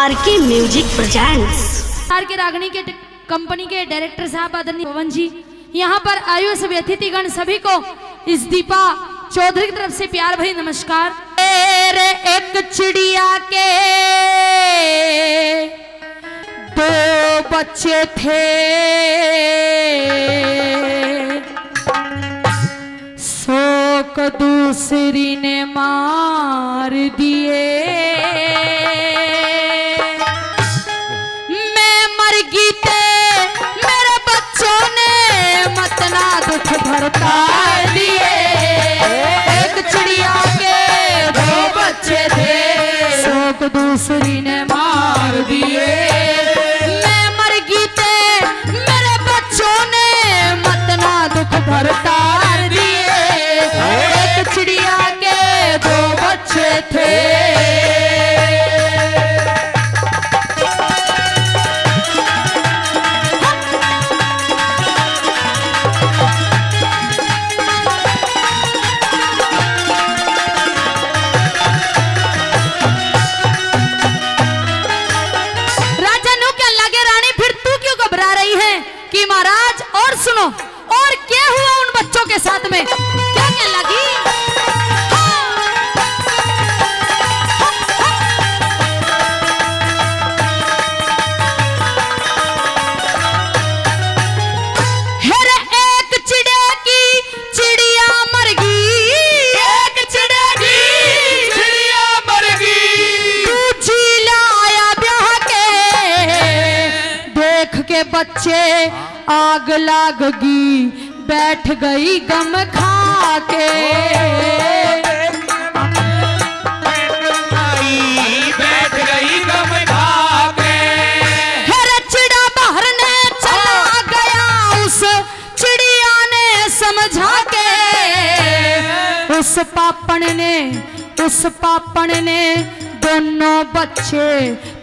RK music presents. Are के रागनी के company के डायरेक्टर साहब आदरणीय पवन जी, यहाँ पर आयु सभी अतिथिगण सभी को इस दीपा चौधरी की तरफ से प्यार भरी नमस्कार। तेरे एक चिड़िया के दो बच्चे थे, शोक दूसरी ने मार दिए। भरता दिए एक चिड़िया के दो बच्चे थे, शोक दूसरी ने मार दिए। मैं मर गई थे मेरे बच्चों ने मतना दुख भरता दिए। एक चिड़िया के दो बच्चे थे। कि महाराज और सुनो, और क्या हुआ उन बच्चों के साथ में, क्या क्या लगी। हेरे एक चिड़िया की चिड़िया मर गई, एक चिड़िया की चिड़िया मर गई। दूजी लाया ब्याह के देख के बच्चे आग लागगी, बैठ गई गम खा के। बैठ गई गम खा के। हेरे चिड़ा बाहर ने चला गया, उस चिड़िया ने समझा के। उस पापण ने दोनों बच्चे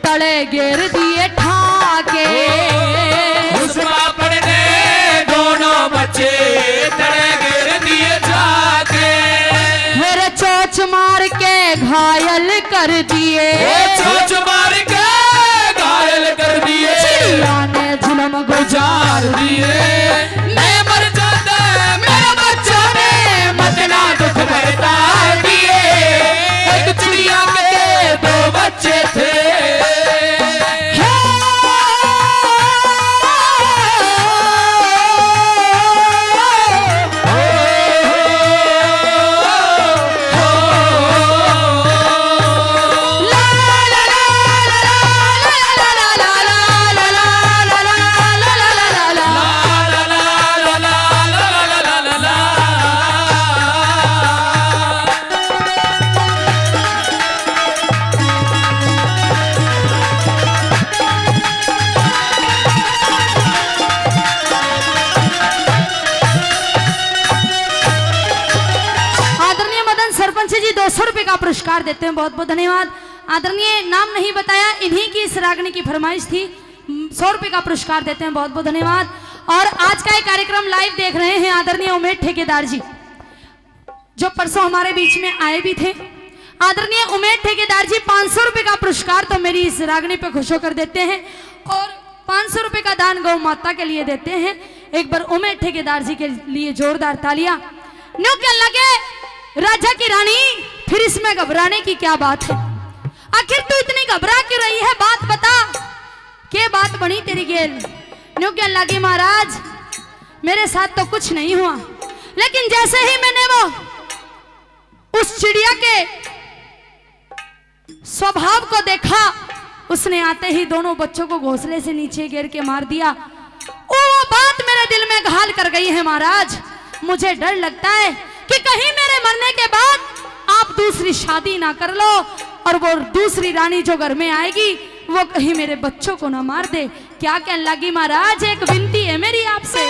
तले गिर दिए ठाके। उस पापड़ ने दोनों बच्चे तले गिर दिए जाके। मेरे चोच मार के घायल कर दिए, चोच मार के घायल कर दिए। चिड़िया ने जुल्म गुजार दिए। मैं मर जाता मेरे बच्चों ने मतना दुख भरता दिए। एक चिड़िया के दो बच्चे थे। जी 200 रुपए का पुरस्कार देते हैं, बहुत बहुत धन्यवाद। आदरणीय नाम नहीं बताया, इन्हीं की इस रागनी की फरमाइश थी, 100 रुपए का पुरस्कार देते हैं, बहुत बहुत धन्यवाद। और आज का ये कार्यक्रम लाइव देख रहे हैं आदरणीय उमेश ठेकेदार जी, जो परसों हमारे बीच में आए भी थे। आदरणीय उमेश ठेकेदार जी 500 रुपए का पुरस्कार तो मेरी इस रागनी पे खुश होकर देते हैं, और 500 रुपए का दान गौ माता के लिए देते हैं। एक बार उमेश ठेकेदार जी के लिए जोरदार तालियां। न्यू क्या लगे राजा की रानी, फिर इसमें घबराने की क्या बात है। आखिर तू इतनी घबरा क्यों रही है, बात बता, क्या बात बनी तेरी गेल। न्यू क्या लगी महाराज, मेरे साथ तो कुछ नहीं हुआ, लेकिन जैसे ही मैंने वो उस चिड़िया के स्वभाव को देखा, उसने आते ही दोनों बच्चों को घोंसले से नीचे गिर के मार दिया। वो बात मेरे दिल में घायल कर गई है महाराज। मुझे डर लगता है कि कहीं मेरे मरने के बाद आप दूसरी शादी ना कर लो, और वो दूसरी रानी जो घर में आएगी वो कहीं मेरे बच्चों को ना मार दे। क्या कहने लगी महाराज, एक विनती है मेरी आपसे।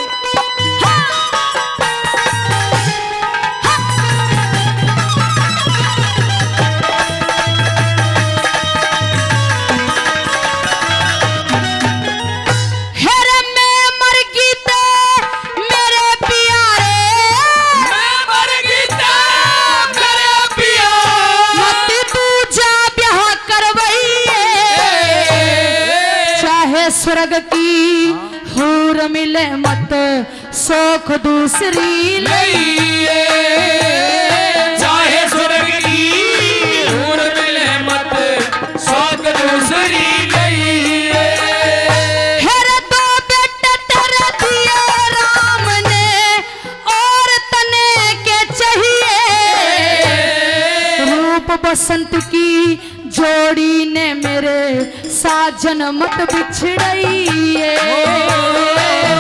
स्वर्ग की हूर मिले मत सोख दूसरी लइए चाहे स्वर्ग की हूर मिले मत शौक दूसरी लइए हेरे दो बेटे तेरे दिए राम ने और तने के चाहिए रूप बसंत की जोड़ी ने मेरे साजन मत बिछड़इए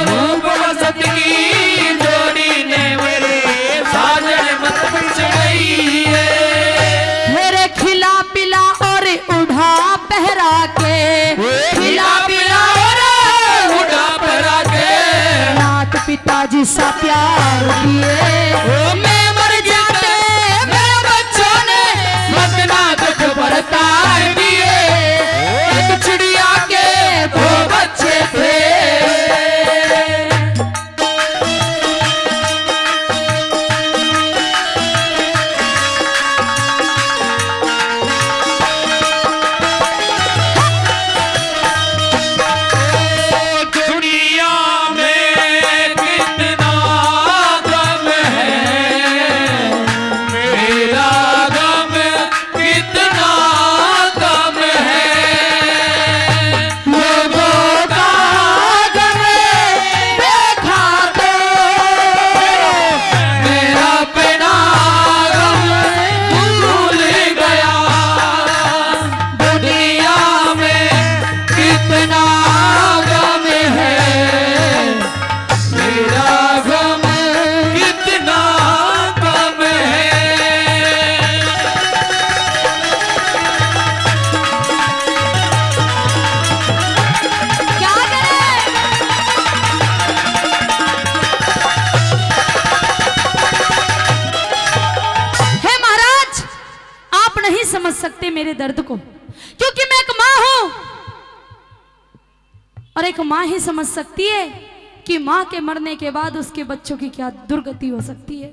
रूप बसंत की जोड़ी ने मेरे साजन मत बिछड़इए मेरे खिला पिला और उड़ा पहरा के खिला पिला और उड़ा पहरा के नाथ पिताजी सा प्यार दिए मैं मर जाते मेरे बच्चों ने मत ना दुख बरतार दिए एक चिड़िया के दो बच्चे थे दुनिया में कितना गम है मेरा गम कितना गम है लोगों का गम देखा तो मेरा बिना गम भूल गया दुनिया में कितना गम है मेरा गम कितना गम है क्या करें हे महाराज आप नहीं समझ सकते मेरे दर्द को क्योंकि मैं एक माँ हूं और एक माँ ही समझ सकती है कि माँ के मरने के बाद उसके बच्चों की क्या दुर्गति हो सकती है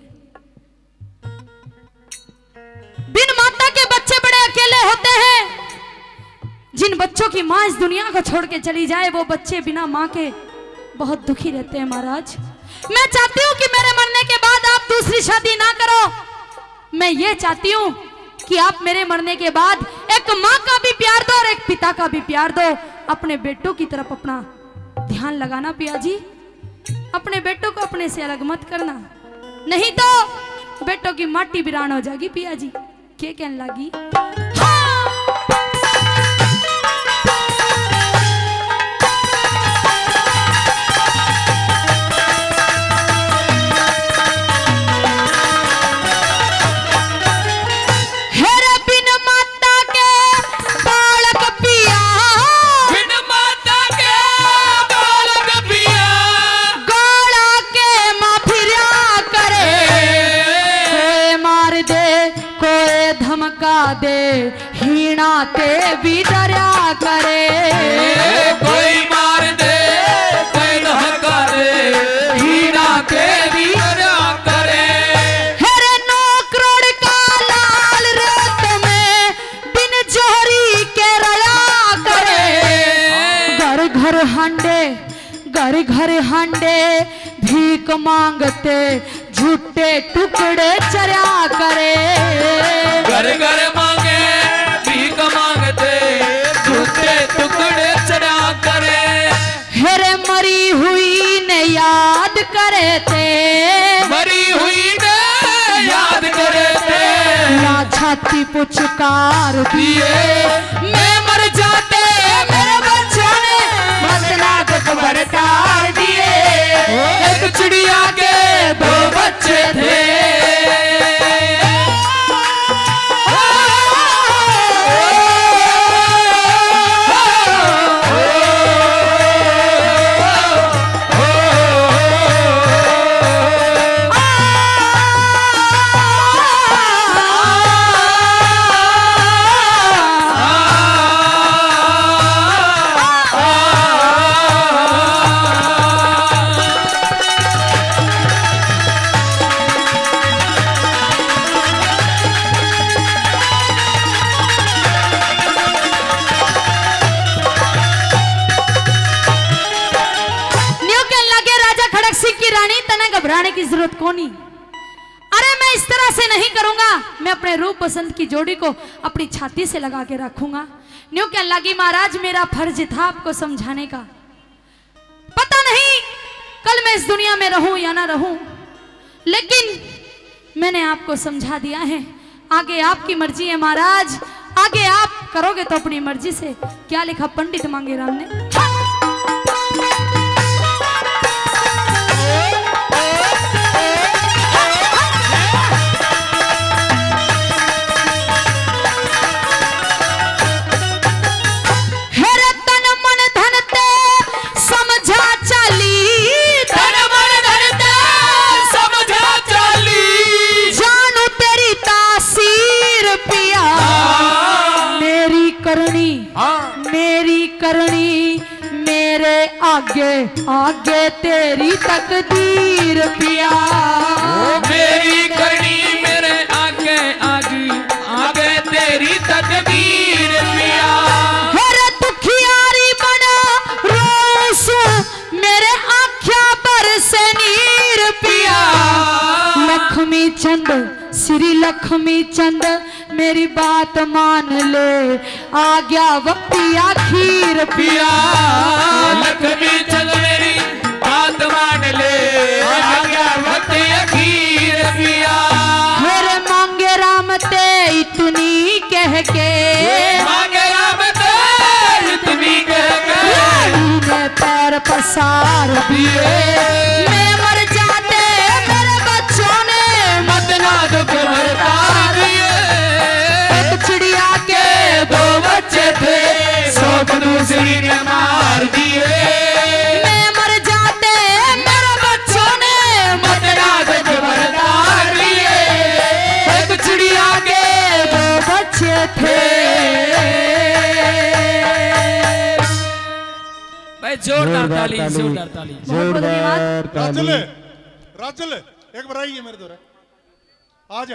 बिन माता के बच्चे बड़े अकेले होते हैं जिन बच्चों की माँ इस दुनिया को छोड़ के चली जाए वो बच्चे बिना माँ के बहुत दुखी रहते हैं महाराज मैं चाहती हूँ कि मेरे मरने के बाद आप दूसरी शादी ना करो मैं ये चाहती हूँ कि आप मेरे मरने के बाद एक माँ का भी प्यार दो और एक पिता का भी प्यार दो अपने बेटों की तरफ अपना ध्यान लगाना पिया जी अपने बेटों को अपने से अलग मत करना नहीं तो बेटों की माटी बिरान हो जाएगी पिया जी क्या कहने लगी हेरे बिन माता के बालक पिया बिन माता के बालक पिया गोला के माँ फिरा करे कोई मार दे कोई धमका दे हीना ते भी डरा करे कोई मार दे कोई धक्का दे हीरा के भी डरा करे हेरे 9 करोड़ का लाल रेत में बिन जोहरी के रया करे घर घर हांडे भीख मांगते झूठे टुकड़े चरा करे घर घर मांगे भीख मांगते झूठे टुकड़े चढ़ा करे हेरे मरी हुई ने याद करे थे मरी हुई ने याद करे थे ना छाती पुचकार दिए मैं मर जाते मेरे बच्चों ने मसला दुख बरतार दिए एक चिड़िया के दो बच्चे थे घबराने की जरूरत कौन ही। अरे मैं इस तरह से नहीं करूंगा, मैं अपने रूप पसंद की जोड़ी को अपनी छाती से लगा के रखूंगा। न्यू क्या लगी महाराज, मेरा फर्ज था आपको समझाने का। पता नहीं कल मैं इस दुनिया में रहूं या ना रहूं, लेकिन मैंने आपको समझा दिया है। आगे आपकी मर्जी है महाराज, आगे आप करोगे तो अपनी मर्जी से। क्या लिखा पंडित मांगेराम ने? मेरी करनी मेरे आगे आगे तेरी तकदीर पिया। मेरी करनी मेरे आगे आगे आगे तेरी तकदीर पिया। मेरे दुखियारी बना रोसू मेरे आँखिया पर से नीर पिया। लक्ष्मी चंद श्री लक्ष्मी चंद मेरी बात मान ले, आ गया वक्त आखिर पिया। लक्ष्मी चंद मेरी बात मान ले, आ गया वक्त आखिर पिया। मेरे मांगे राम ते इतनी कह के, मांगे राम ते इतनी कह के पैर पसार दिए। मैं मर जाते मेरे बच्चों ने मत ना दुख भरता दिए। चिड़िया के दो बच्चे थे सब दूसरी ने मार दिए। मैं मर जाते मेरे बच्चों ने मत ना दुख भरता दिए। एक चिड़िया के दो बच्चे थे। भाई जोरदार ताली, जोरदार ताली। बहुत बहुत धन्यवाद। राजल एक बार आइए मेरे दौरे, आ जा।